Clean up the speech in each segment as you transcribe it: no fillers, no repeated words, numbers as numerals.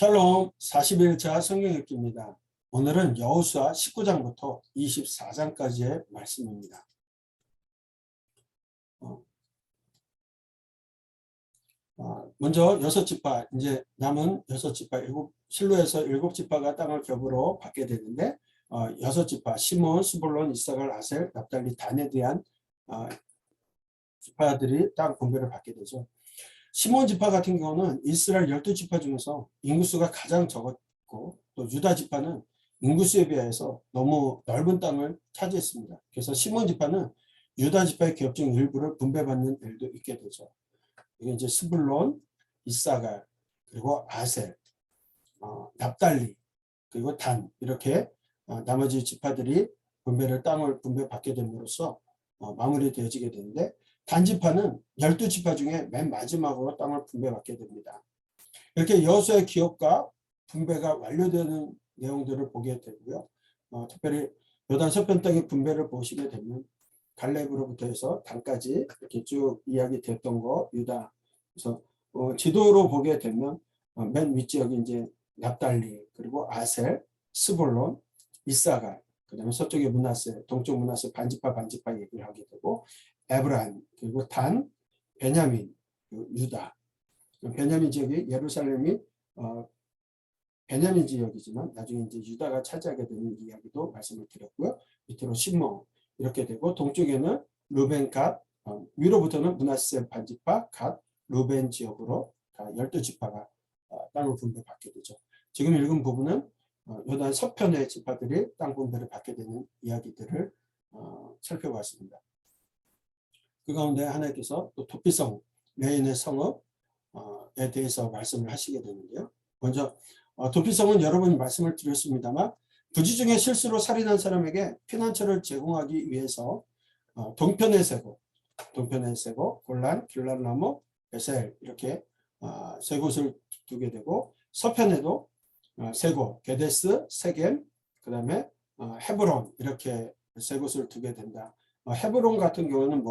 샬롬 41차 성경 읽기입니다. 오늘은 여호수아 19장부터 24장까지의 말씀입니다. 먼저 여섯 지파, 이제 남은 여섯 지파, 실로에서 일곱 지파가 땅을 겹으로 받게 되는데, 여섯 지파, 시몬, 스불론, 이사갈, 아셀, 납달리, 단에 대한 지파들이 땅 분배를 받게 되죠. 시몬 지파 같은 경우는 이스라엘 12지파 중에서 인구수가 가장 적었고, 또 유다 지파는 인구수에 비해서 너무 넓은 땅을 차지했습니다. 그래서 시몬 지파는 유다 지파의 기업 중 일부를 분배받는 일도 있게 되죠. 이게 이제 스불론, 이사갈, 그리고 아셀, 납달리, 그리고 단, 이렇게 나머지 지파들이 땅을 분배받게 됨으로써 마무리되어지게 되는데, 단지파는 12지파 중에 맨 마지막으로 땅을 분배받게 됩니다. 이렇게 여호수아의 기업과 분배가 완료되는 내용들을 보게 되고요. 특별히 요단 서편 땅의 분배를 보시게 되면 갈렙으로부터 해서 단까지 이렇게 쭉 이야기됐던 거, 유다. 그래서 지도로 보게 되면 맨 윗지역이 이제 납달리, 그리고 아셀, 스불론, 이사갈, 그 다음에 서쪽의 므낫세, 동쪽 므낫세 반지파 얘기를 하게 되고, 에브라임, 그리고 단, 베냐민, 유다. 베냐민 지역이 예루살렘이 베냐민 지역이지만 나중에 이제 유다가 차지하게 되는 이야기도 말씀을 드렸고요. 밑으로 시몬 이렇게 되고, 동쪽에는 루벤, 갓, 위로부터는 므낫세 반지파, 갓, 루벤 지역으로 다 12지파가 땅을 분배받게 되죠. 지금 읽은 부분은 요단 서편의 지파들이 땅 분배를 받게 되는 이야기들을 살펴봤습니다. 그 가운데 하나님께서 또 도피성, 레인의 성읍에 대해서 말씀을 하시게 되는데요. 먼저 도피성은 여러 번 말씀을 드렸습니다만, 부지 중에 실수로 살인한 사람에게 피난처를 제공하기 위해서 동편의 세고, 골란, 길랄나무, 베셀 이렇게 세 곳을 두게 되고, 서편에도 세 곳, 게데스, 세겜, 그 다음에 헤브론 이렇게 세 곳을 두게 된다. 헤브론 같은 경우는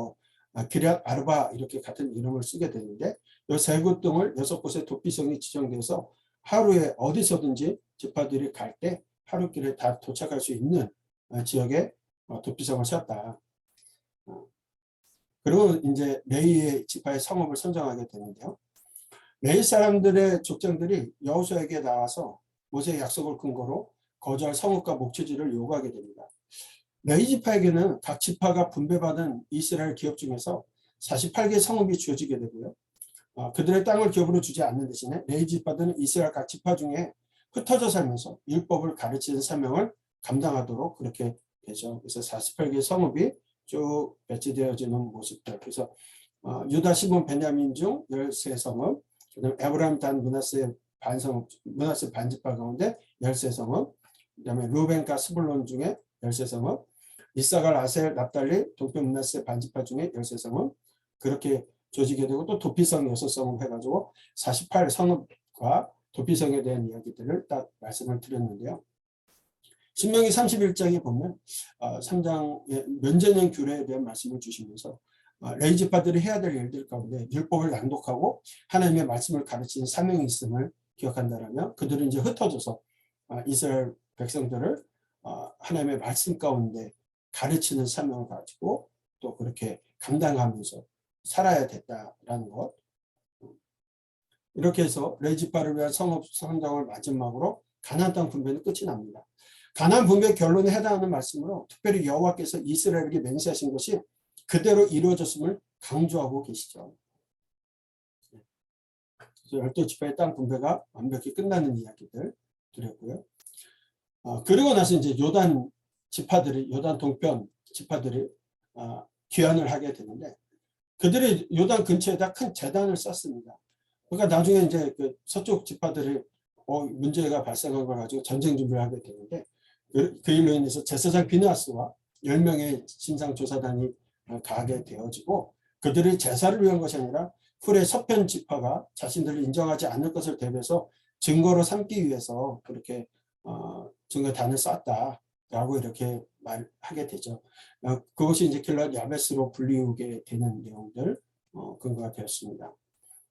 기럇 아르바 이렇게 같은 이름을 쓰게 되는데, 이 세 곳 등을 6곳의 도피성이 지정돼서 하루에 어디서든지 지파들이 갈 때 하루길에 다 도착할 수 있는 지역에 도피성을 세웠다. 그리고 이제 레위의 지파의 성읍을 선정하게 되는데요. 레위 사람들의 족장들이 여호수아에게 나와서 모세의 약속을 근거로 거주할 성읍과 목초지를 요구하게 됩니다. 레위 지파에게는 각 지파가 분배받은 이스라엘 기업 중에서 48개 성읍이 주어지게 되고요. 그들의 땅을 기업으로 주지 않는 대신에 레위 지파들은 이스라엘 각 지파 중에 흩어져 살면서 율법을 가르치는 사명을 감당하도록 그렇게 되죠. 그래서 48개 성읍이 쭉 배치되어지는 모습들. 그래서 유다, 시몬, 베냐민 중 13성읍, 그다음에 에브라임, 단, 므낫세 반지파 가운데 13성읍, 그다음에 루벤, 갓, 스불론 중에 13성읍, 이사갈, 아셀, 납달리, 동편 므낫세 반지파 중에 13성읍, 그렇게 조직이 되고, 또 도피성 6성읍 해가지고 48성읍과 도피성에 대한 이야기들을 딱 말씀을 드렸는데요. 신명기 31장에 보면 3장의 면제년 규례에 대한 말씀을 주시면서 레위 지파들이 해야 될 일들 가운데 율법을 낭독하고 하나님의 말씀을 가르치는 사명이 있음을 기억한다면, 그들은 이제 흩어져서 이스라엘 백성들을 하나님의 말씀 가운데 가르치는 사명을 가지고 또 그렇게 감당하면서 살아야 됐다라는 것. 이렇게 해서 레위 지파를 위한 성읍 선정을 마지막으로 가나안 땅 분배는 끝이 납니다. 가나안 분배 결론에 해당하는 말씀으로 특별히 여호와께서 이스라엘에게 맹세하신 것이 그대로 이루어졌음을 강조하고 계시죠. 그래서 12지파의 땅 분배가 완벽히 끝나는 이야기들 드렸고요. 그리고 나서 이제 요단 동편 지파들이 귀환을 하게 되는데, 그들이 요단 근처에다 큰 제단을 쌓습니다. 그러니까 나중에 이제 그 서쪽 지파들이 문제가 발생한 걸 가지고 전쟁 준비를 하게 되는데, 그 일로 인해서 제사장 비느하스와 10명의 진상조사단이 가게 되어지고, 그들이 제사를 위한 것이 아니라 훌의 서편 지파가 자신들을 인정하지 않을 것을 대비해서 증거로 삼기 위해서 그렇게 증거단을 쌓았다라고 이렇게 말하게 되죠. 그것이 이제 길랏 야베스로 불리우게 되는 내용들 근거가 되었습니다.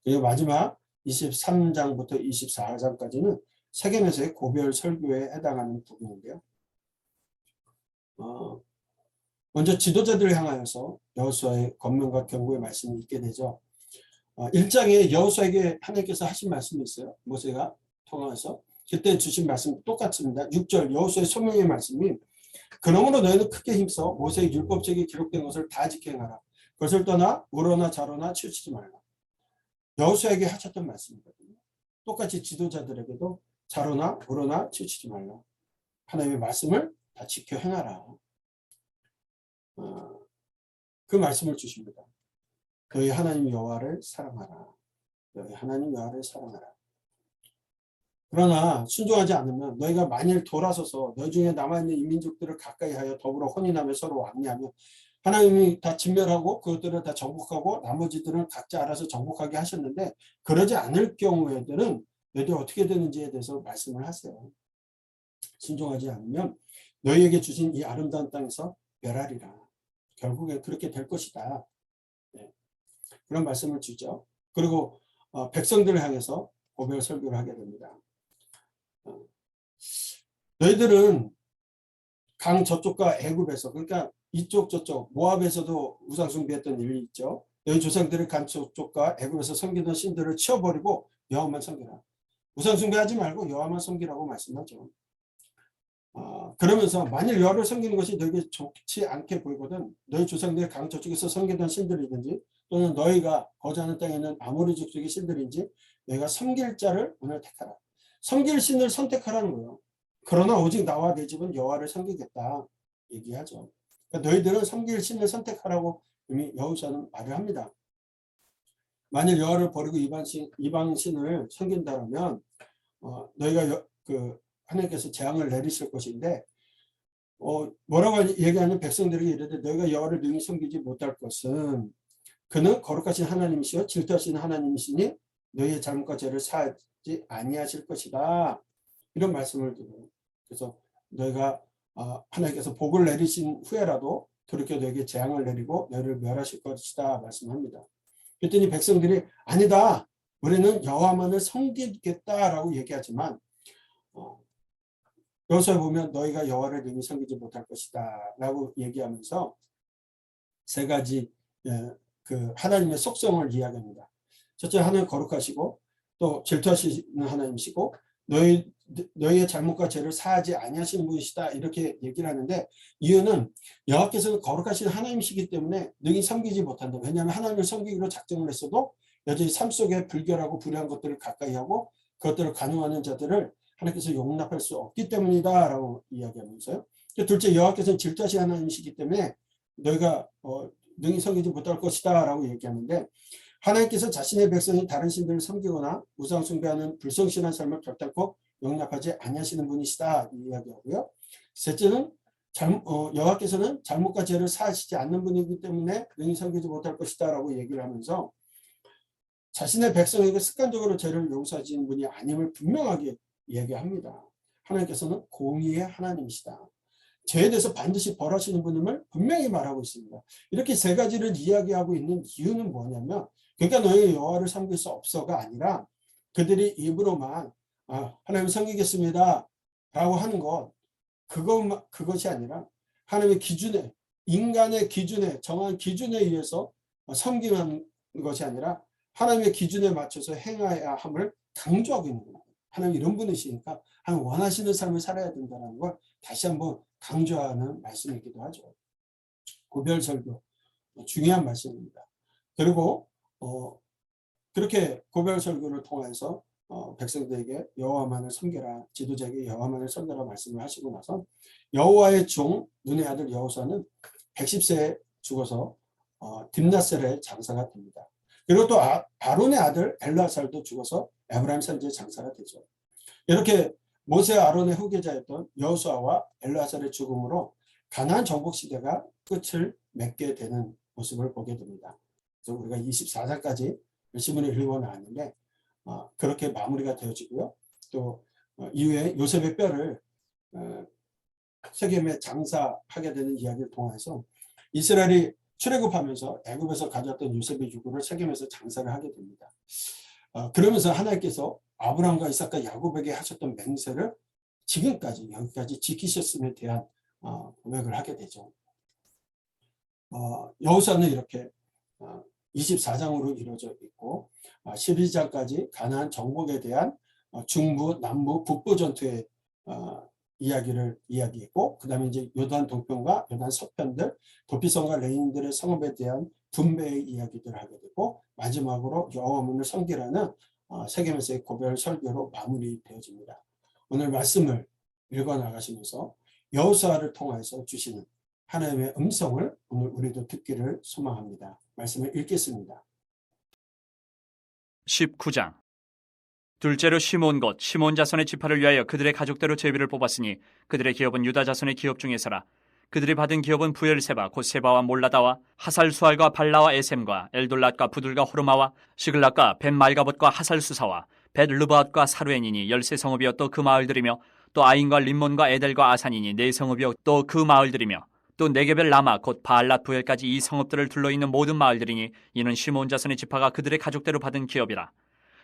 그리고 마지막 23장부터 24장까지는 세겜에서의 고별 설교에 해당하는 부분인데요. 먼저 지도자들을 향하여서 여호수아의 권면과 경고의 말씀이 있게 되죠. 1장에 여호수아에게 하나님께서 하신 말씀이 있어요. 모세가 통화해서 그때 주신 말씀 똑같습니다. 6절 여호수아의 소명의 말씀이 그러므로 너희는 크게 힘써 모세의 율법책에 기록된 것을 다 지켜 행하라. 그것을 떠나 우로나 좌로나 치우치지 말라. 여호수아에게 하셨던 말씀이거든요. 똑같이 지도자들에게도 좌로나 우로나 치우치지 말라. 하나님의 말씀을 다 지켜 행하라. 그 말씀을 주십니다. 너희 하나님 여호와를 사랑하라. 너희 하나님 여호와를 사랑하라. 그러나 순종하지 않으면 너희가 만일 돌아서서 너희 중에 남아있는 이민족들을 가까이 하여 더불어 혼인하며 서로 왕래하며 하나님이 다 진멸하고 그것들을 다 정복하고 나머지들은 각자 알아서 정복하게 하셨는데 그러지 않을 경우에는 너희들이 어떻게 되는지에 대해서 말씀을 하세요. 순종하지 않으면 너희에게 주신 이 아름다운 땅에서 멸하리라. 결국에 그렇게 될 것이다. 네. 그런 말씀을 주죠. 그리고 백성들을 향해서 고별 설교를 하게 됩니다. 너희들은 강 저쪽과 애굽에서 그러니까 이쪽 저쪽 모압에서도 우상 숭배했던 일이 있죠. 너희 조상들이 강 저쪽과 애굽에서 섬기던 신들을 치워버리고 여호와만 섬기라. 우상 숭배하지 말고 여호와만 섬기라고 말씀하죠. 그러면서 만일 여호와를 섬기는 것이 너에게 좋지 않게 보이거든 너희 조상들이 강 저쪽에서 섬기던 신들이든지 또는 너희가 거주하는 땅에 있는 아모리 족속의 신들인지 너희가 섬길 자를 오늘 택하라. 섬길 신을 선택하라는 거예요. 그러나 오직 나와 내 집은 여호와를 섬기겠다 얘기하죠. 그러니까 너희들은 섬길 신을 선택하라고 이미 여호수아는 말을 합니다. 만일 여호와를 버리고 이방 신을 섬긴다면 너희가 하나님께서 재앙을 내리실 것인데 뭐라고 얘기하는 백성들에게 이르되 너희가 여호와를 능히 섬기지 못할 것은 그는 거룩하신 하나님이시여 질투하시는 하나님이시니 너희의 잘못과 죄를 사하지 아니하실 것이다. 이런 말씀을 드려요. 그래서 너희가 하나님께서 복을 내리신 후에라도 돌이켜 너에게 재앙을 내리고 너희를 멸하실 것이다 말씀합니다. 그랬더니 백성들이 아니다. 우리는 여호와만을 섬기겠다라고 얘기하지만 여호수아에 보면 너희가 여호와를 능히 섬기지 못할 것이다 라고 얘기하면서 세 가지 그 하나님의 속성을 이야기합니다. 첫째 하나님 거룩하시고 또 질투하시는 하나님이시고 너희의 잘못과 죄를 사하지 아니하시는 분이시다 이렇게 얘기를 하는데 이유는 여호와께서는 거룩하신 하나님이시기 때문에 능히 섬기지 못한다. 왜냐하면 하나님을 섬기기로 작정을 했어도 여전히 삶 속에 불결하고 불의한 것들을 가까이 하고 그것들을 간용하는 자들을 하나님께서 용납할 수 없기 때문이다 라고 이야기하면서요. 둘째 여호와께서는 질투하신 하나님이시기 때문에 너희가 능히 섬기지 못할 것이다 라고 얘기하는데 하나님께서 자신의 백성이 다른 신들을 섬기거나 우상 숭배하는 불성실한 삶을 결단코 용납하지 아니하시는 분이시다 이 이야기하고요. 셋째는 여호와께서는 잘못과 죄를 사하시지 않는 분이기 때문에 능히 섬기지 못할 것이다 라고 얘기를 하면서 자신의 백성에게 습관적으로 죄를 용서하시는 분이 아님을 분명하게 얘기합니다. 하나님께서는 공의의 하나님이시다. 죄에 대해서 반드시 벌하시는 분임을 분명히 말하고 있습니다. 이렇게 세 가지를 이야기하고 있는 이유는 뭐냐면 그러니까 너희 여호와를 섬길 수 없어가 아니라 그들이 입으로만 하나님을 섬기겠습니다 라고 하는 것 그것이 아니라 하나님의 기준에 인간의 기준에 정한 기준에 의해서 섬기는 것이 아니라 하나님의 기준에 맞춰서 행해야 함을 강조하고 있는 겁니다. 하나님 이런 분이시니까 하나님 원하시는 삶을 살아야 된다는 걸 다시 한번 강조하는 말씀이기도 하죠. 고별 설교 중요한 말씀입니다. 그리고 그렇게 고별 설교를 통해서 백성들에게 여호와만을 섬겨라 지도자에게 여호와만을 섬겨라 말씀을 하시고 나서 여호와의 종 눈의 아들 여호수아는 110세에 죽어서 딥나셀의 장사가 됩니다. 그리고 또 아론의 아들 엘르아살도 죽어서 에브라임 산지의 장사가 되죠. 이렇게 모세 아론의 후계자였던 여호수아와 엘르아살의 죽음으로 가나안 정복 시대가 끝을 맺게 되는 모습을 보게 됩니다. 그래서 우리가 24장까지 시문을 읽어나왔는데 그렇게 마무리가 되어지고요. 또 이후에 요셉의 뼈를 세겜에 장사하게 되는 이야기를 통해서 이스라엘이 출애굽하면서 애굽에서 가져왔던 요셉의 유구를 세겜에서 장사를 하게 됩니다. 그러면서 하나님께서 아브라함과 이삭과 야곱에게 하셨던 맹세를 지금까지 여기까지 지키셨음에 대한 고백을 하게 되죠. 여호수아는 이렇게 24장으로 이루어져 있고 12장까지 가나안 정복에 대한 중부, 남부, 북부 전투의 이야기를 이야기했고, 그 다음에 이제 요단 동편과 요단 서편들, 도피성과 레인들의 성읍에 대한 분배의 이야기들을 하게 되고, 마지막으로 여호와문을 섬기라는 세겜에서의 고별 설교로 마무리되어집니다. 오늘 말씀을 읽어 나가시면서 여호수아를 통해서 주시는 하나님의 음성을 오늘 우리도 듣기를 소망합니다. 말씀을 읽겠습니다. 19장. 둘째로 시몬 곧 시몬 자손의 지파를 위하여 그들의 가족대로 제비를 뽑았으니 그들의 기업은 유다 자손의 기업 중에서라. 그들이 받은 기업은 부엘세바 곧 세바와 몰라다와 하살수알과 발라와 에셈과 엘돌랏과 부들과 호르마와 시글락과 벳말가봇과 하살수사와 벳르바앗과 사루엔이니 13성읍이여 또 그 마을들이며 또 아인과 림몬과 에델과 아산이니 4성읍이여 또 그 마을들이며 또 네게벨 라마 곧 바알랏 부엘까지 이 성읍들을 둘러있는 모든 마을들이니 이는 시몬 자손의 지파가 그들의 가족대로 받은 기업이라.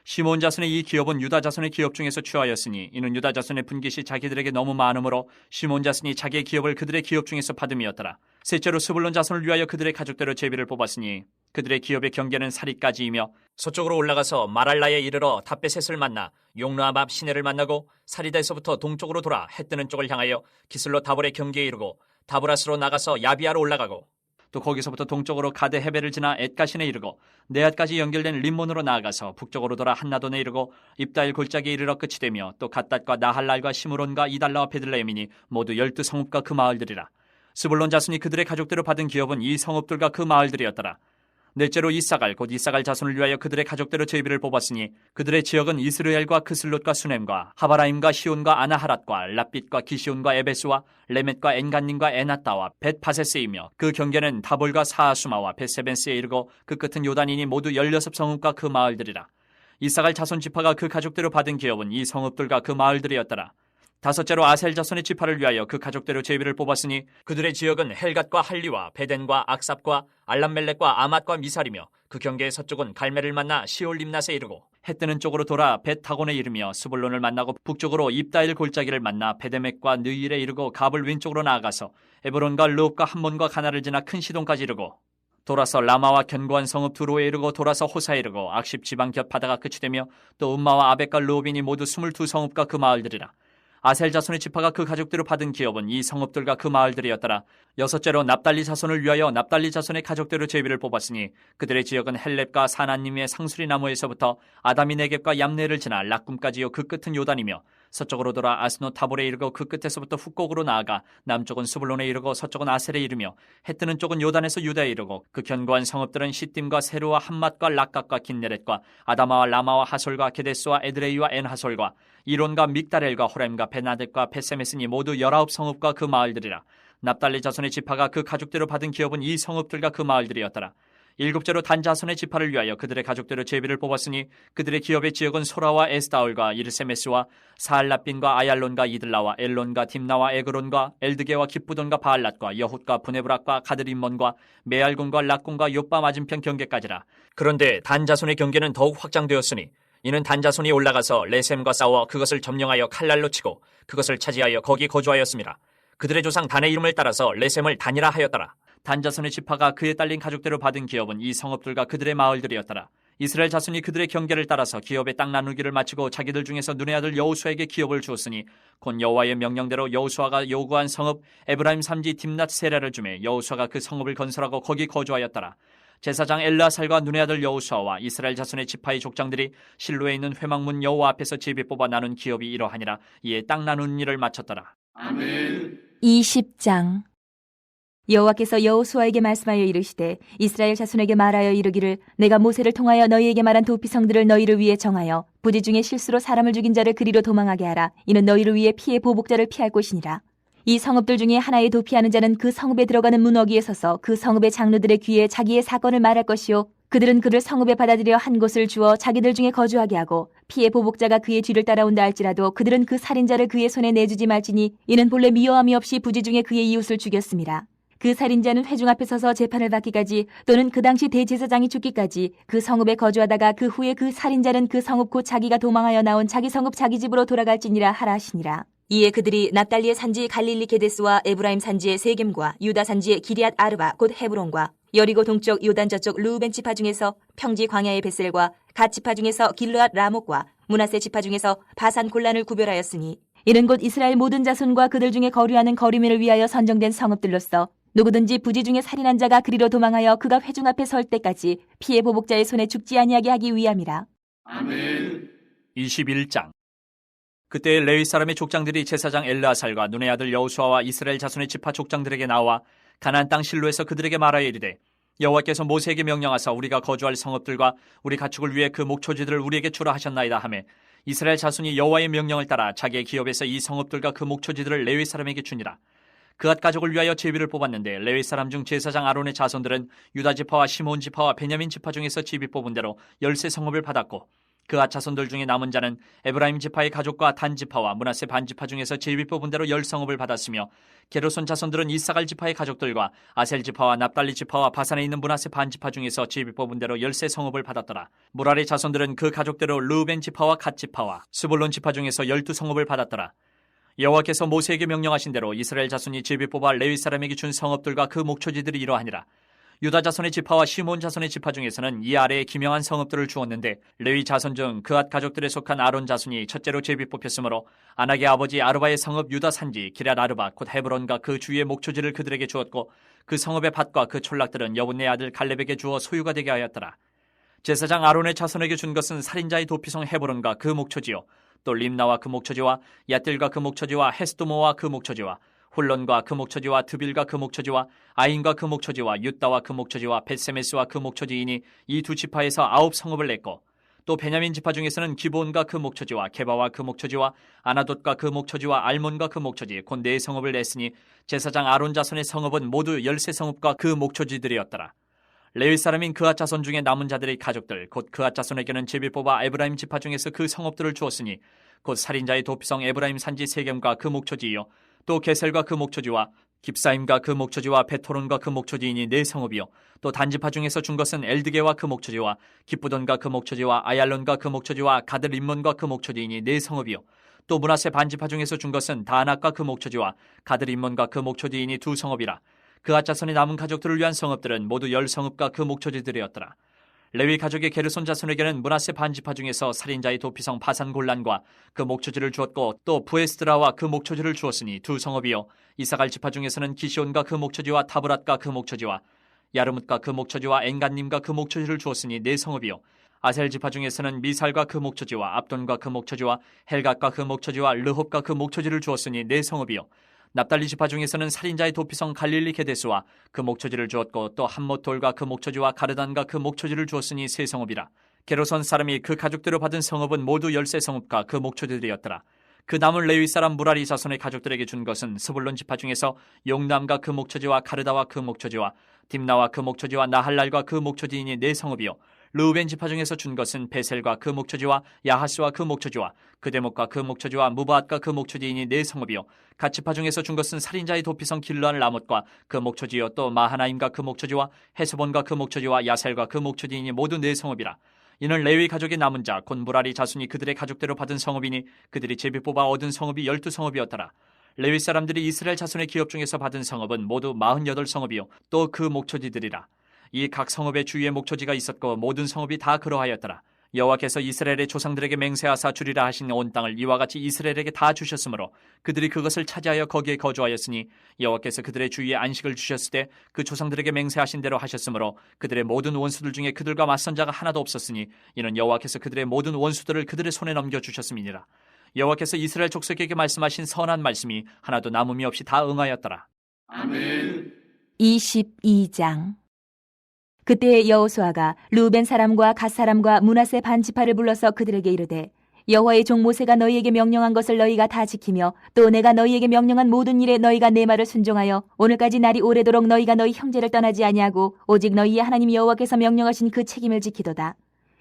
시몬 자손의 이 기업은 유다 자손의 기업 중에서 취하였으니 이는 유다 자손의 분깃이 자기들에게 너무 많으므로 시몬 자손이 자기의 기업을 그들의 기업 중에서 받음이었더라. 셋째로 스불론 자손을 위하여 그들의 가족대로 제비를 뽑았으니 그들의 기업의 경계는 사리까지이며 서쪽으로 올라가서 마랄라에 이르러 답베셋을 만나 용르암 앞 시내를 만나고 사리다에서부터 동쪽으로 돌아 해 뜨는 쪽을 향하여 기슬로 다볼의 경계에 이르고 다브라스로 나가서 야비아로 올라가고 또 거기서부터 동쪽으로 가데 헤벨을 지나 엣가신에 이르고 네앗까지 연결된 림몬으로 나아가서 북쪽으로 돌아 한나돈에 이르고 입다일 골짜기에 이르러 끝이 되며 또 갓닷과 나할랄과 시므론과 이달라와 베들레헴이니 모두 12성읍과 그 마을들이라. 스불론 자손이 그들의 가족대로 받은 기업은 이 성읍들과 그 마을들이었더라. 넷째로 이사갈 곧 이사갈 자손을 위하여 그들의 가족대로 제비를 뽑았으니 그들의 지역은 이스르엘과 크슬롯과 수넴과 하바라임과 시온과 아나하랏과 랍빗과 기시온과 에베스와 레멧과 엔간님과 에나따와 벳바세스이며 그 경계는 다볼과 사하수마와 벳세벤스에 이르고 그 끝은 요단이니 모두 16성읍과 그 마을들이라. 이사갈 자손 지파가 그 가족대로 받은 기업은 이 성읍들과 그 마을들이었더라. 다섯째로 아셀 자손의 지파를 위하여 그 가족대로 제비를 뽑았으니 그들의 지역은 헬갓과 할리와 베덴과 악삽과 알람멜렉과 아맛과 미살이며 그 경계의 서쪽은 갈멜을 만나 시올림낫에 이르고 해 뜨는 쪽으로 돌아 벳다곤에 이르며 스불론을 만나고 북쪽으로 입다일 골짜기를 만나 베데멕과 느일에 이르고 갑을 왼쪽으로 나아가서 에브론과 르옵과 함몬과 가나를 지나 큰 시돈까지 이르고 돌아서 라마와 견고한 성읍 두로에 이르고 돌아서 호사에 이르고 악십 지방 곁 바다가 끝이 되며 또 음마와 아벡과 르옵이니 모두 22성읍과 그 마을들이라. 아셀 자손의 지파가 그 가족대로 받은 기업은 이 성읍들과 그 마을들이었더라. 여섯째로 납달리 자손을 위하여 납달리 자손의 가족대로 제비를 뽑았으니 그들의 지역은 헬렙과 사나님의 상수리 나무에서부터 아다미 네겝과 얌네를 지나 락꿈까지요 그 끝은 요단이며 서쪽으로 돌아 아스노 타볼에 이르고 그 끝에서부터 훅곡으로 나아가 남쪽은 스불론에 이르고 서쪽은 아셀에 이르며 해 뜨는 쪽은 요단에서 유다에 이르고 그 견고한 성읍들은 시딤과 세루와 함맛과 락각과 긴네렛과 아다마와 라마와 하솔과 게데스와 에드레이와 엔하솔과 이론과 믹다렐과 호렘과 베나뎃과 베세메스니 모두 19성읍과 그 마을들이라. 납달리 자손의 지파가 그 가족대로 받은 기업은 이 성읍들과 그 마을들이었더라. 일곱째로 단 자손의 지파를 위하여 그들의 가족대로 제비를 뽑았으니 그들의 기업의 지역은 소라와 에스다올과 이르세메스와 사알라빈과 아얄론과 이들라와 엘론과 딥나와 에그론과 엘드게와 기쁘돈과 바알랏과 여훗과 부네브락과 가드림몬과 메알군과 락군과 요빠 맞은편 경계까지라. 그런데 단 자손의 경계는 더욱 확장되었으니 이는 단 자손이 올라가서 레셈과 싸워 그것을 점령하여 칼날로 치고 그것을 차지하여 거기 거주하였습니다. 그들의 조상 단의 이름을 따라서 레셈을 단이라 하였더라. 단 자손의 지파가 그에 딸린 가족대로 받은 기업은 이 성읍들과 그들의 마을들이었더라. 이스라엘 자손이 그들의 경계를 따라서 기업의 땅 나누기를 마치고 자기들 중에서 눈의 아들 여호수아에게 기업을 주었으니 곧 여호와의 명령대로 여호수아가 요구한 성읍 에브라임 삼지 딥낫 세라를 주매 여호수아가 그 성읍을 건설하고 거기 거주하였더라. 제사장 엘르아살과 눈의 아들 여호수아와 이스라엘 자손의 지파의 족장들이 실로에 있는 회막문 여호와 앞에서 제비 뽑아 나눈 기업이 이러하니라. 이에 땅 나누는 일을 마쳤더라. 아멘. 20장. 여호와께서 여호수아에게 말씀하여 이르시되 이스라엘 자손에게 말하여 이르기를 내가 모세를 통하여 너희에게 말한 도피성들을 너희를 위해 정하여 부지 중에 실수로 사람을 죽인 자를 그리로 도망하게 하라. 이는 너희를 위해 피해 보복자를 피할 곳이니라. 이 성읍들 중에 하나에 도피하는 자는 그 성읍에 들어가는 문어기에 서서 그 성읍의 장로들의 귀에 자기의 사건을 말할 것이요 그들은 그를 성읍에 받아들여 한 곳을 주어 자기들 중에 거주하게 하고 피해 보복자가 그의 뒤를 따라온다 할지라도 그들은 그 살인자를 그의 손에 내주지 말지니 이는 본래 미워함이 없이 부지 중에 그의 이웃을 죽였습니다. 그 살인자는 회중 앞에 서서 재판을 받기까지 또는 그 당시 대제사장이 죽기까지 그 성읍에 거주하다가 그 후에 그 살인자는 그 성읍 곧 자기가 도망하여 나온 자기 성읍 자기 집으로 돌아갈지니라 하라 하시니라. 이에 그들이 납달리의 산지 갈릴리 게데스와 에브라임 산지의 세겜과 유다 산지의 기리앗 아르바 곧 헤브론과 여리고 동쪽 요단 저쪽 르우벤 지파 중에서 평지 광야의 베셀과 갓 지파 중에서 길르앗 라목과 므낫세 지파 중에서 바산 골란을 구별하였으니 이는 곧 이스라엘 모든 자손과 그들 중에 거류하는 거류민을 위하여 선정된 성읍들로서 누구든지 부지 중에 살인한 자가 그리로 도망하여 그가 회중 앞에 설 때까지 피해 보복자의 손에 죽지 아니하게 하기 위함이라. 아멘. 21장. 그때 레위 사람의 족장들이 제사장 엘르아살과 눈의 아들 여호수아와 이스라엘 자손의 지파 족장들에게 나와 가나안 땅 실로에서 그들에게 말하여 이르되 여호와께서 모세에게 명령하사 우리가 거주할 성읍들과 우리 가축을 위해 그 목초지들을 우리에게 주라 하셨나이다 하매 이스라엘 자손이 여호와의 명령을 따라 자기의 기업에서 이 성읍들과 그 목초지들을 레위 사람에게 주니라. 그앗 가족을 위하여 제비를 뽑았는데 레위 사람 중 제사장 아론의 자손들은 유다 지파와 시몬 지파와 베냐민 지파 중에서 제비 뽑은 대로 13 성읍을 받았고 그앗 자손들 중에 남은 자는 에브라임 지파의 가족과 단 지파와 므낫세 반 지파 중에서 제비 뽑은 대로 10 성읍을 받았으며 게르손 자손들은 이사갈 지파의 가족들과 아셀 지파와 납달리 지파와 바산에 있는 므낫세 반 지파 중에서 제비 뽑은 대로 13 성읍을 받았더라. 무랄의 자손들은 그 가족대로 르우벤 지파와 갓 지파와 스불론 지파 중에서 12 성읍을 받았더라. 여호와께서 모세에게 명령하신 대로 이스라엘 자손이 제비 뽑아 레위 사람에게 준 성읍들과 그 목초지들이 이러하니라. 유다 자손의 지파와 시몬 자손의 지파 중에서는 이 아래에 기명한 성읍들을 주었는데 레위 자손 중 그앗 가족들에 속한 아론 자손이 첫째로 제비 뽑혔으므로 아낙의 아버지 아르바의 성읍 유다 산지 기럇 아르바 곧 헤브론과 그 주위의 목초지를 그들에게 주었고 그 성읍의 밭과 그 촌락들은 여분네 아들 갈렙에게 주어 소유가 되게 하였더라. 제사장 아론의 자손에게 준 것은 살인자의 도피성 헤브론과 그 목초지요 또 림나와 그 목초지와 얏딜과 그 목초지와 헤스도모와 그 목초지와 훌론과 그 목초지와 드빌과 그 목초지와 아인과 그 목초지와 윳다와 그 목초지와 벳세메스와 그 목초지이니 이 두 지파에서 9 성읍을 냈고 또 베냐민 지파 중에서는 기브온과 그 목초지와 게바와 그 목초지와 아나돗과 그 목초지와 알몬과 그 목초지 곧 4 성읍을 냈으니 제사장 아론 자손의 성읍은 모두 13 성읍과 그 목초지들이었더라. 레위 사람인 그앗 자손 중에 남은 자들의 가족들 곧 그앗 자손에게는 제비 뽑아 에브라임 지파 중에서 그 성읍들을 주었으니 곧 살인자의 도피성 에브라임 산지 세겜과 그 목초지이요 또 게셀과 그 목초지와 깁사임과 그 목초지와 베토론과 그 목초지이니 4 성읍이요 또 단지파 중에서 준 것은 엘드게와 그 목초지와 기쁘돈과 그 목초지와 아얄론과 그 목초지와 가드 림몬과 그 목초지이니 4 성읍이요 또 므낫세 반지파 중에서 준 것은 다낙과 그 목초지와 가드 림몬과 그 목초지이니 2 성읍이라. 그앗 자손의 남은 가족들을 위한 성읍들은 모두 10 성읍과 그 목초지들이었더라. 레위 가족의 게르손 자손에게는 므낫세 반지파 중에서 살인자의 도피성 바산 골란과 그 목초지를 주었고 또 부에스드라와 그 목초지를 주었으니 2 성읍이요 이사갈 지파 중에서는 기시온과 그 목초지와 타브랏과 그 목초지와 야르뭇과 그 목초지와 엔간님과 그 목초지를 주었으니 4 성읍이요 아셀 지파 중에서는 미살과 그 목초지와 압돈과 그 목초지와 헬갓과 그 목초지와 르홉과 그 목초지를 주었으니 4 성읍이요 납달리 지파 중에서는 살인자의 도피성 갈릴리 게데스와 그 목초지를 주었고 또 함못돌과 그 목초지와 가르단과 그 목초지를 주었으니 3 성읍이라. 게르손 사람이 그 가족대로 받은 성읍은 모두 13 성읍과 그 목초지들이었더라. 그 남은 레위 사람 무라리 자손의 가족들에게 준 것은 스불론 지파 중에서 용남과 그 목초지와 가르다와 그 목초지와 딥나와 그 목초지와 나할랄과 그 목초지이니 4 성읍이요 르우벤 지파 중에서 준 것은 베셀과 그 목초지와 야하스와 그 목초지와 그데목과 그 목초지와 무바앗과 그 목초지이니 4 성읍이요 갓 지파 중에서 준 것은 살인자의 도피성 길르앗 라못과 그 목초지요 또 마하나임과 그 목초지와 헤스본과 그 목초지와 야셀과 그 목초지이니 모두 4 성읍이라. 이는 레위 가족의 남은 자 곧 무라리 자손이 그들의 가족대로 받은 성읍이니 그들이 제비 뽑아 얻은 성읍이 12 성읍이었더라. 레위 사람들이 이스라엘 자손의 기업 중에서 받은 성읍은 모두 48 성읍이요 또 그 목초지들이라. 이 각 성읍의 주위에 목초지가 있었고 모든 성읍이 다 그러하였더라. 여호와께서 이스라엘의 조상들에게 맹세하사 주리라 하신 온 땅을 이와 같이 이스라엘에게 다 주셨으므로 그들이 그것을 차지하여 거기에 거주하였으니 여호와께서 그들의 주위에 안식을 주셨을 때 그 조상들에게 맹세하신 대로 하셨으므로 그들의 모든 원수들 중에 그들과 맞선 자가 하나도 없었으니 이는 여호와께서 그들의 모든 원수들을 그들의 손에 넘겨주셨음이니라. 여호와께서 이스라엘 족속에게 말씀하신 선한 말씀이 하나도 남음이 없이 다 응하였더라. 아멘. 22장. 그때 여호수아가 르우벤 사람과 갓 사람과 므낫세 반 지파를 불러서 그들에게 이르되 여호와의 종 모세가 너희에게 명령한 것을 너희가 다 지키며 또 내가 너희에게 명령한 모든 일에 너희가 내 말을 순종하여 오늘까지 날이 오래도록 너희가 너희 형제를 떠나지 아니하고 오직 너희의 하나님 여호와께서 명령하신 그 책임을 지키도다.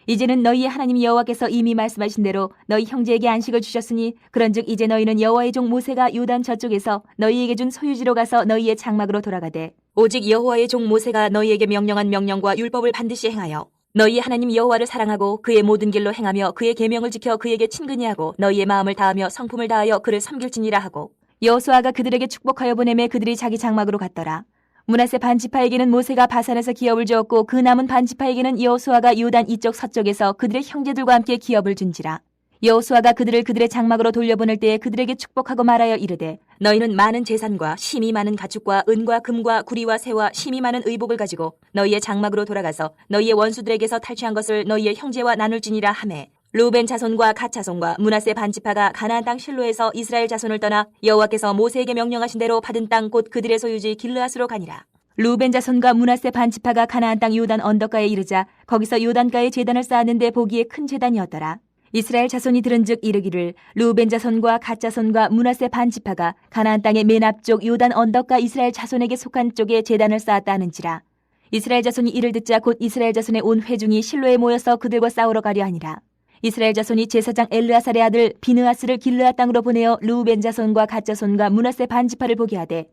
이제는 너희의 하나님 여호와께서 이미 말씀하신 대로 너희 형제에게 안식을 주셨으니 그런즉 이제 너희는 여호와의 종 모세가 요단 저쪽에서 너희에게 준 소유지로 가서 너희의 장막으로 돌아가되 오직 여호와의 종 모세가 너희에게 명령한 명령과 율법을 반드시 행하여 너희의 하나님 여호와를 사랑하고 그의 모든 길로 행하며 그의 계명을 지켜 그에게 친근히 하고 너희의 마음을 다하며 성품을 다하여 그를 섬길지니라 하고 여호수아가 그들에게 축복하여 보내매 그들이 자기 장막으로 갔더라. 므낫세 반지파에게는 모세가 바산에서 기업을 주었고 그 남은 반지파에게는 여호수아가 요단 이쪽 서쪽에서 그들의 형제들과 함께 기업을 준지라. 여호수아가 그들을 그들의 장막으로 돌려보낼 때에 그들에게 축복하고 말하여 이르되 너희는 많은 재산과 심이 많은 가축과 은과 금과 구리와 새와 심이 많은 의복을 가지고 너희의 장막으로 돌아가서 너희의 원수들에게서 탈취한 것을 너희의 형제와 나눌지니라 하매 루벤 자손과 갓 자손과 므낫세 반지파가 가나안 땅 실로에서 이스라엘 자손을 떠나 여호와께서 모세에게 명령하신 대로 받은 땅 곧 그들의 소유지 길르앗으로 가니라. 루벤 자손과 므낫세 반지파가 가나안 땅 요단 언덕가에 이르자 거기서 요단가에 제단을 쌓았는데 보기에 큰 제단이었더라. 이스라엘 자손이 들은즉 이르기를 루벤 자손과 갓 자손과 므낫세 반지파가 가나안 땅의 맨 앞쪽 요단 언덕가 이스라엘 자손에게 속한 쪽에 제단을 쌓았다 하는지라. 이스라엘 자손이 이를 듣자 곧 이스라엘 자손의 온 회중이 실로에 모여서 그들과 싸우러 가려 하니라. 이스라엘 자손이 제사장 엘르아살의 아들 비느하스를 길르앗 땅으로 보내어 루벤 자손과 갓 자손과 므낫세 반지파를 보게 하되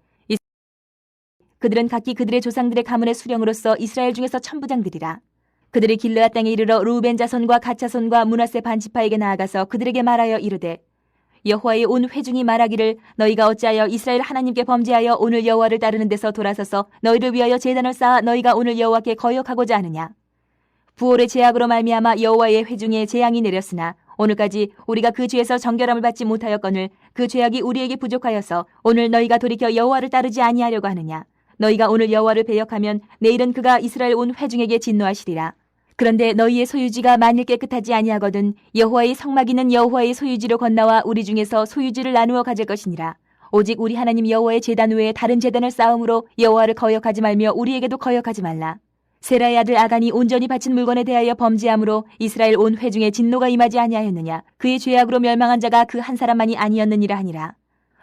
그들은 각기 그들의 조상들의 가문의 수령으로서 이스라엘 중에서 천부장들이라. 그들이 길르앗 땅에 이르러 루벤 자손과 갓 자손과 므낫세 반지파에게 나아가서 그들에게 말하여 이르되 여호와의 온 회중이 말하기를 너희가 어찌하여 이스라엘 하나님께 범죄하여 오늘 여호와를 따르는 데서 돌아서서 너희를 위하여 제단을 쌓아 너희가 오늘 여호와께 거역하고자 하느냐. 부올의 제약으로 말미암아 여호와의 회중에 재앙이 내렸으나 오늘까지 우리가 그 죄에서 정결함을 받지 못하였거늘 그 죄악이 우리에게 부족하여서 오늘 너희가 돌이켜 여호와를 따르지 아니하려고 하느냐. 너희가 오늘 여호와를 배역하면 내일은 그가 이스라엘 온 회중에게 진노하시리라. 그런데 너희의 소유지가 만일 깨끗하지 아니하거든 여호와의 성막이는 여호와의 소유지로 건너와 우리 중에서 소유지를 나누어 가질 것이니라. 오직 우리 하나님 여호와의 제단 외에 다른 제단을 쌓음으로 여호와를 거역하지 말며 우리에게도 거역하지 말라. 세라의 아들 아간이 온전히 바친 물건에 대하여 범죄함으로 이스라엘 온 회중에 진노가 임하지 아니하였느냐. 그의 죄악으로 멸망한 자가 그 한 사람만이 아니었느니라 하니라.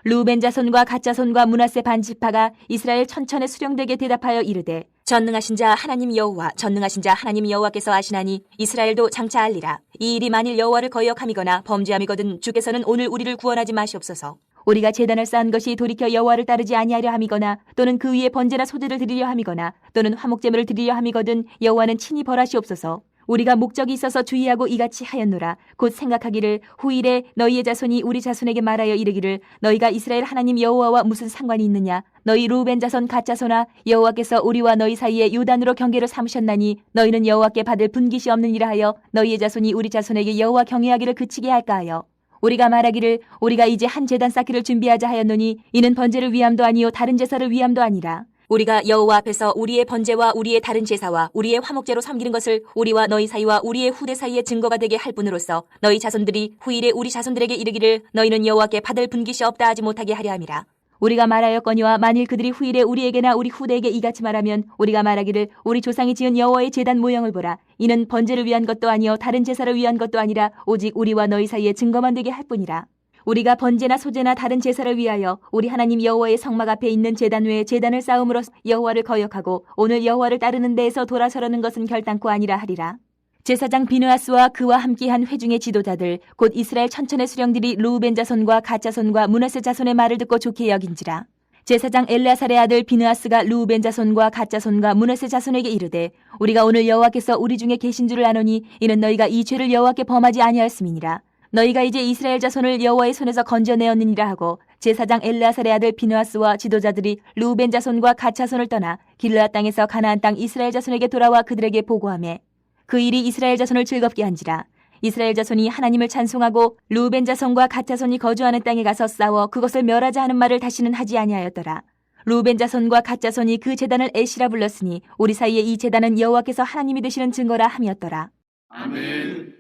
루벤 자손과 갓 자손과 므낫세 반지파가 이스라엘 천천의 수령들에게 대답하여 이르되 전능하신 자 하나님 여호와 전능하신 자 하나님 여호와께서 아시나니 이스라엘도 장차 알리라. 이 일이 만일 여호와를 거역함이거나 범죄함이거든 주께서는 오늘 우리를 구원하지 마시옵소서. 우리가 제단을 쌓은 것이 돌이켜 여호와를 따르지 아니하려 함이거나 또는 그 위에 번제나 소제를 드리려 함이거나 또는 화목제물을 드리려 함이거든 여호와는 친히 벌하시옵소서. 우리가 목적이 있어서 주의하고 이같이 하였노라. 곧 생각하기를 후일에 너희의 자손이 우리 자손에게 말하여 이르기를 너희가 이스라엘 하나님 여호와와 무슨 상관이 있느냐. 너희 루벤 자손 갓 자손아 여호와께서 우리와 너희 사이에 요단으로 경계를 삼으셨나니 너희는 여호와께 받을 분깃이 없느니라 하여 너희의 자손이 우리 자손에게 여호와 경외하기를 그치게 할까 하여 우리가 말하기를 우리가 이제 한 제단 쌓기를 준비하자 하였노니 이는 번제를 위함도 아니요 다른 제사를 위함도 아니라. 우리가 여호와 앞에서 우리의 번제와 우리의 다른 제사와 우리의 화목제로 섬기는 것을 우리와 너희 사이와 우리의 후대 사이에 증거가 되게 할 뿐으로써 너희 자손들이 후일에 우리 자손들에게 이르기를 너희는 여호와께 받을 분깃이 없다 하지 못하게 하려 함이라. 우리가 말하였거니와 만일 그들이 후일에 우리에게나 우리 후대에게 이같이 말하면 우리가 말하기를 우리 조상이 지은 여호와의 제단 모형을 보라. 이는 번제를 위한 것도 아니요 다른 제사를 위한 것도 아니라 오직 우리와 너희 사이에 증거만 되게 할 뿐이라. 우리가 번제나 소제나 다른 제사를 위하여 우리 하나님 여호와의 성막 앞에 있는 제단 외에 제단을 쌓음으로 여호와를 거역하고 오늘 여호와를 따르는 데에서 돌아서려는 것은 결단코 아니라 하리라. 제사장 비느하스와 그와 함께한 회중의 지도자들 곧 이스라엘 천천의 수령들이 루벤 자손과 갓 자손과 므낫세 자손의 말을 듣고 좋게 여긴지라. 제사장 엘르아살의 아들 비느하스가 루벤 자손과 갓 자손과 므낫세 자손에게 이르되 우리가 오늘 여호와께서 우리 중에 계신 줄을 아노니 이는 너희가 이 죄를 여호와께 범하지 아니하였음이니라. 너희가 이제 이스라엘 자손을 여호와의 손에서 건져내었느니라 하고 제사장 엘르아살의 아들 비느하스와 지도자들이 루벤 자손과 갓 자손을 떠나 길르앗 땅에서 가나안 땅 이스라엘 자손에게 돌아와 그들에게 보고하매 그 일이 이스라엘 자손을 즐겁게 한지라. 이스라엘 자손이 하나님을 찬송하고 루벤 자손과 갓 자손이 거주하는 땅에 가서 싸워 그것을 멸하자 하는 말을 다시는 하지 아니하였더라. 루벤 자손과 갓 자손이 그 제단을 에시라 불렀으니 우리 사이에 이 제단은 여호와께서 하나님이 되시는 증거라 함이었더라. 아멘.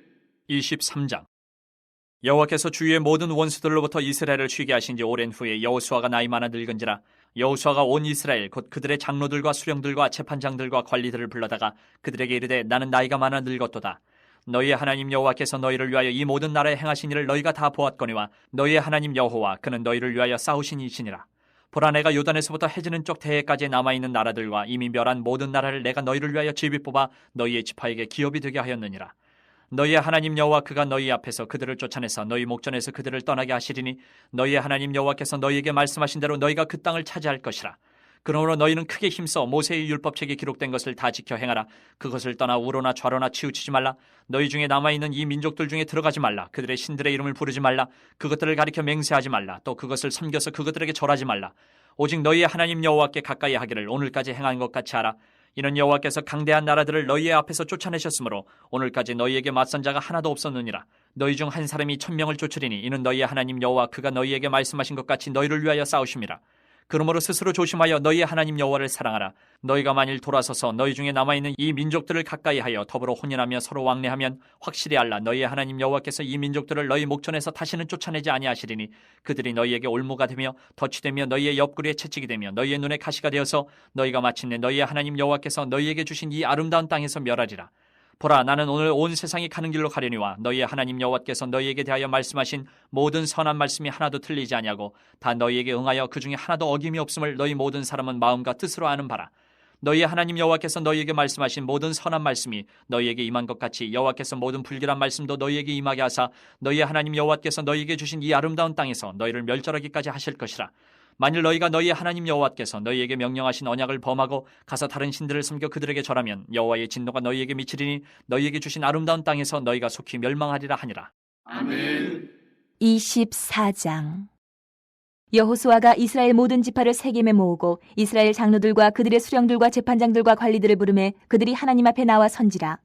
23장. 여호와께서 주위의 모든 원수들로부터 이스라엘을 쉬게 하신 지 오랜 후에 여호수아가 나이 많아 늙은지라. 여호수아가 온 이스라엘 곧 그들의 장로들과 수령들과 재판장들과 관리들을 불러다가 그들에게 이르되 나는 나이가 많아 늙었도다. 너희의 하나님 여호와께서 너희를 위하여 이 모든 나라에 행하신 일을 너희가 다 보았거니와 너희의 하나님 여호와 그는 너희를 위하여 싸우신 이시니라. 보라 내가 요단에서부터 해지는 쪽 대해까지 남아있는 나라들과 이미 멸한 모든 나라를 내가 너희를 위하여 제비 뽑아 너희의 지파에게 기업이 되게 하였느니라. 너희의 하나님 여호와 그가 너희 앞에서 그들을 쫓아내서 너희 목전에서 그들을 떠나게 하시리니 너희의 하나님 여호와께서 너희에게 말씀하신 대로 너희가 그 땅을 차지할 것이라. 그러므로 너희는 크게 힘써 모세의 율법책에 기록된 것을 다 지켜 행하라. 그것을 떠나 우로나 좌로나 치우치지 말라. 너희 중에 남아있는 이 민족들 중에 들어가지 말라. 그들의 신들의 이름을 부르지 말라. 그것들을 가리켜 맹세하지 말라. 또 그것을 섬겨서 그것들에게 절하지 말라. 오직 너희의 하나님 여호와께 가까이 하기를 오늘까지 행한 것 같이 하라. 이는 여호와께서 강대한 나라들을 너희의 앞에서 쫓아내셨으므로 오늘까지 너희에게 맞선 자가 하나도 없었느니라. 너희 중 한 사람이 1000명을 쫓으리니 이는 너희의 하나님 여호와 그가 너희에게 말씀하신 것 같이 너희를 위하여 싸우심이라. 그러므로 스스로 조심하여 너희의 하나님 여호와를 사랑하라. 너희가 만일 돌아서서 너희 중에 남아있는 이 민족들을 가까이하여 더불어 혼인하며 서로 왕래하면 확실히 알라. 너희의 하나님 여호와께서 이 민족들을 너희 목전에서 다시는 쫓아내지 아니하시리니 그들이 너희에게 올무가 되며 덫이 되며 너희의 옆구리에 채찍이 되며 너희의 눈에 가시가 되어서 너희가 마침내 너희의 하나님 여호와께서 너희에게 주신 이 아름다운 땅에서 멸하리라. 보라, 나는 오늘 온 세상이 가는 길로 가려니와 너희의 하나님 여호와께서 너희에게 대하여 말씀하신 모든 선한 말씀이 하나도 틀리지 아니하고 다 너희에게 응하여 그 중에 하나도 어김이 없음을 너희 모든 사람은 마음과 뜻으로 아는 바라. 너희의 하나님 여호와께서 너희에게 말씀하신 모든 선한 말씀이 너희에게 임한 것 같이 여호와께서 모든 불길한 말씀도 너희에게 임하게 하사 너희의 하나님 여호와께서 너희에게 주신 이 아름다운 땅에서 너희를 멸절하기까지 하실 것이라. 만일 너희가 너희의 하나님 여호와께서 너희에게 명령하신 언약을 범하고 가서 다른 신들을 섬겨 그들에게 절하면 여호와의 진노가 너희에게 미치리니 너희에게 주신 아름다운 땅에서 너희가 속히 멸망하리라 하니라. 아멘. 24장. 여호수아가 이스라엘 모든 지파를 세겜에 모으고 이스라엘 장로들과 그들의 수령들과 재판장들과 관리들을 부르매 그들이 하나님 앞에 나와 선지라.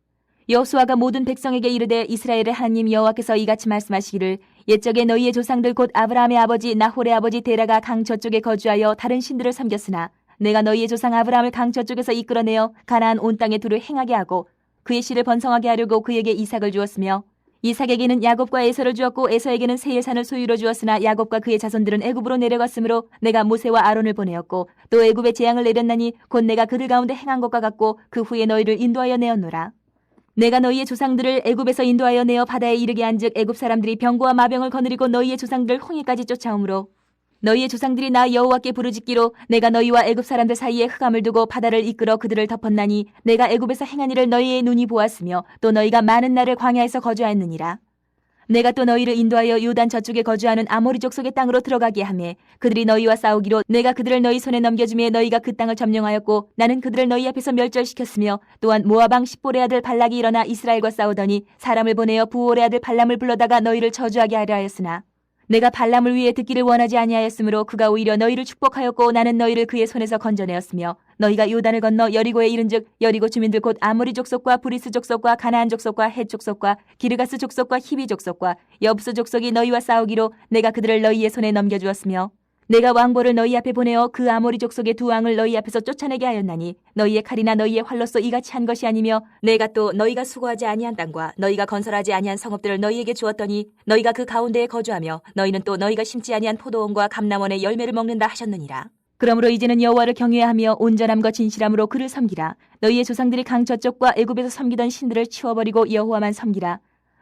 여호수아가 모든 백성에게 이르되 이스라엘의 하나님 여호와께서 이같이 말씀하시기를 옛적에 너희의 조상들 곧 아브라함의 아버지 나홀의 아버지 데라가 강 저쪽에 거주하여 다른 신들을 섬겼으나 내가 너희의 조상 아브라함을 강 저쪽에서 이끌어내어 가나안 온 땅에 두루 행하게 하고 그의 씨를 번성하게 하려고 그에게 이삭을 주었으며 이삭에게는 야곱과 에서를 주었고 에서에게는 세일산을 소유로 주었으나 야곱과 그의 자손들은 애굽으로 내려갔으므로 내가 모세와 아론을 보내었고 또 애굽에 재앙을 내렸나니 곧 내가 그들 가운데 행한 것과 같고 그 후에 너희를 인도하여 내었노라. 내가 너희의 조상들을 애굽에서 인도하여 내어 바다에 이르게 한즉 애굽 사람들이 병거와 마병을 거느리고 너희의 조상들을 홍해까지 쫓아오므로 너희의 조상들이 나 여호와께 부르짖기로 내가 너희와 애굽 사람들 사이에 흑암을 두고 바다를 이끌어 그들을 덮었나니 내가 애굽에서 행한 일을 너희의 눈이 보았으며 또 너희가 많은 날을 광야에서 거주하였느니라. 내가 또 너희를 인도하여 요단 저쪽에 거주하는 아모리 족속의 땅으로 들어가게 하매 그들이 너희와 싸우기로 내가 그들을 너희 손에 넘겨주매 너희가 그 땅을 점령하였고 나는 그들을 너희 앞에서 멸절시켰으며 또한 모압 왕 십볼의 아들 발락이 일어나 이스라엘과 싸우더니 사람을 보내어 부올의 아들 발람을 불러다가 너희를 저주하게 하려 하였으나 내가 발람을 위해 듣기를 원하지 아니하였으므로 그가 오히려 너희를 축복하였고 나는 너희를 그의 손에서 건져내었으며 너희가 요단을 건너 여리고에 이른즉 여리고 주민들 곧 아모리 족속과 브리스 족속과 가나안 족속과 헷 족속과 기르가스 족속과 히비 족속과 여부스 족속이 너희와 싸우기로 내가 그들을 너희의 손에 넘겨주었으며 내가 왕보를 너희 앞에 보내어 그 아모리 족속의 두 왕을 너희 앞에서 쫓아내게 하였나니 너희의 칼이나 너희의 활로서 이같이 한 것이 아니며 내가 또 너희가 수고하지 아니한 땅과 너희가 건설하지 아니한 성읍들을 너희에게 주었더니 너희가 그 가운데에 거주하며 너희는 또 너희가 심지 아니한 포도원과 감람원의 열매를 먹는다 하셨느니라. 그러므로 이제는 여호와를 경외하며 온전함과 진실함으로 그를 섬기라. 너희의 조상들이 강 저쪽과 애굽에서 섬기던 신들을 치워버리고 여호와만 섬기라.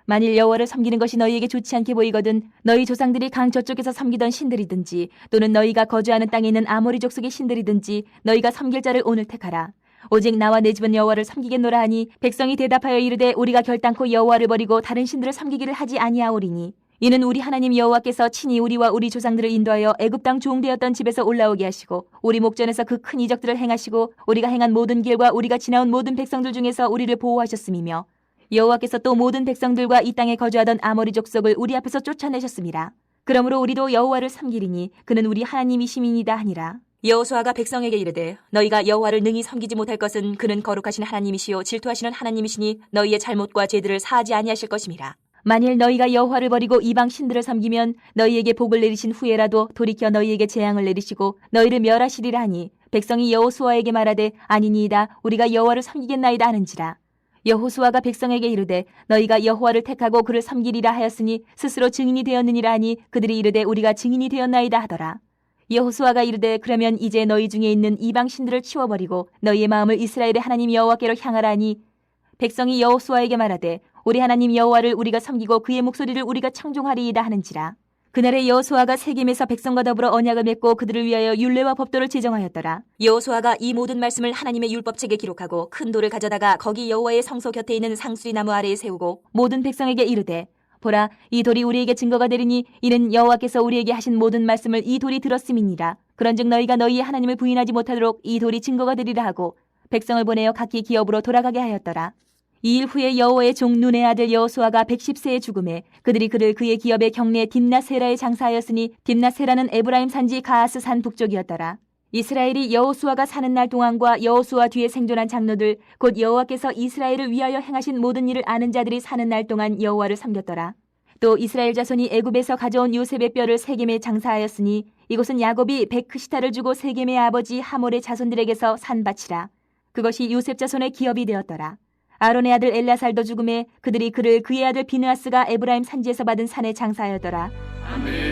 만일 여호와를 섬기는 것이 너희에게 좋지 않게 보이거든 너희 조상들이 강 저쪽에서 섬기던 신들이든지 또는 너희가 거주하는 땅에 있는 아모리 족속의 신들이든지 너희가 섬길 자를 오늘 택하라. 오직 나와 내 집은 여호와를 섬기겠노라 하니 백성이 대답하여 이르되 우리가 결단코 여호와를 버리고 다른 신들을 섬기기를 하지 아니하오리니 이는 우리 하나님 여호와께서 친히 우리와 우리 조상들을 인도하여 애굽 땅 종되었던 집에서 올라오게 하시고 우리 목전에서 그 큰 이적들을 행하시고 우리가 행한 모든 길과 우리가 지나온 모든 백성들 중에서 우리를 보호하셨음이며 여호와께서 또 모든 백성들과 이 땅에 거주하던 아모리 족속을 우리 앞에서 쫓아내셨습니다. 그러므로 우리도 여호와를 섬기리니 그는 우리 하나님이심이니이다 하니라. 여호수아가 백성에게 이르되 너희가 여호와를 능히 섬기지 못할 것은 그는 거룩하신 하나님이시요 질투하시는 하나님이시니 너희의 잘못과 죄들을 사하지 아니하실 것임이라. 만일 너희가 여호와를 버리고 이방 신들을 섬기면 너희에게 복을 내리신 후에라도 돌이켜 너희에게 재앙을 내리시고 너희를 멸하시리라 하니 백성이 여호수아에게 말하되 아니니이다 우리가 여호와를 섬기겠나이다 하는지라. 여호수아가 백성에게 이르되 너희가 여호와를 택하고 그를 섬기리라 하였으니 스스로 증인이 되었느니라 하니 그들이 이르되 우리가 증인이 되었나이다 하더라. 여호수아가 이르되 그러면 이제 너희 중에 있는 이방 신들을 치워버리고 너희의 마음을 이스라엘의 하나님 여호와께로 향하라 하니 백성이 여호수아에게 말하되 우리 하나님 여호와를 우리가 섬기고 그의 목소리를 우리가 청종하리이다 하는지라. 그날에 여호수아가 세겜에서 백성과 더불어 언약을 맺고 그들을 위하여 율례와 법도를 제정하였더라. 여호수아가 이 모든 말씀을 하나님의 율법책에 기록하고 큰 돌을 가져다가 거기 여호와의 성소 곁에 있는 상수리 나무 아래에 세우고 모든 백성에게 이르되 보라, 이 돌이 우리에게 증거가 되리니 이는 여호와께서 우리에게 하신 모든 말씀을 이 돌이 들었음이니라. 그런즉 너희가 너희의 하나님을 부인하지 못하도록 이 돌이 증거가 되리라 하고 백성을 보내어 각기 기업으로 돌아가게 하였더라. 이 일 후에 여호와의 종 눈의 아들 여호수아가 110세에 죽음에 그들이 그를 그의 기업의 경내 딥나세라에 장사하였으니 딥나세라는 에브라임 산지 가하스 산 북쪽이었더라. 이스라엘이 여호수아가 사는 날 동안과 여호수아 뒤에 생존한 장로들 곧 여호와께서 이스라엘을 위하여 행하신 모든 일을 아는 자들이 사는 날 동안 여호와를 섬겼더라. 또 이스라엘 자손이 애굽에서 가져온 요셉의 뼈를 세겜에 장사하였으니 이곳은 야곱이 백크시타를 주고 세겜의 아버지 하몰의 자손들에게서 산 밭이라. 그것이 요셉 자손의 기업이 되었더라. 아론의 아들 엘라살도 죽음에 그들이 그를 그의 아들 비느하스가 에브라임 산지에서 받은 산에 장사하였더라. 아멘.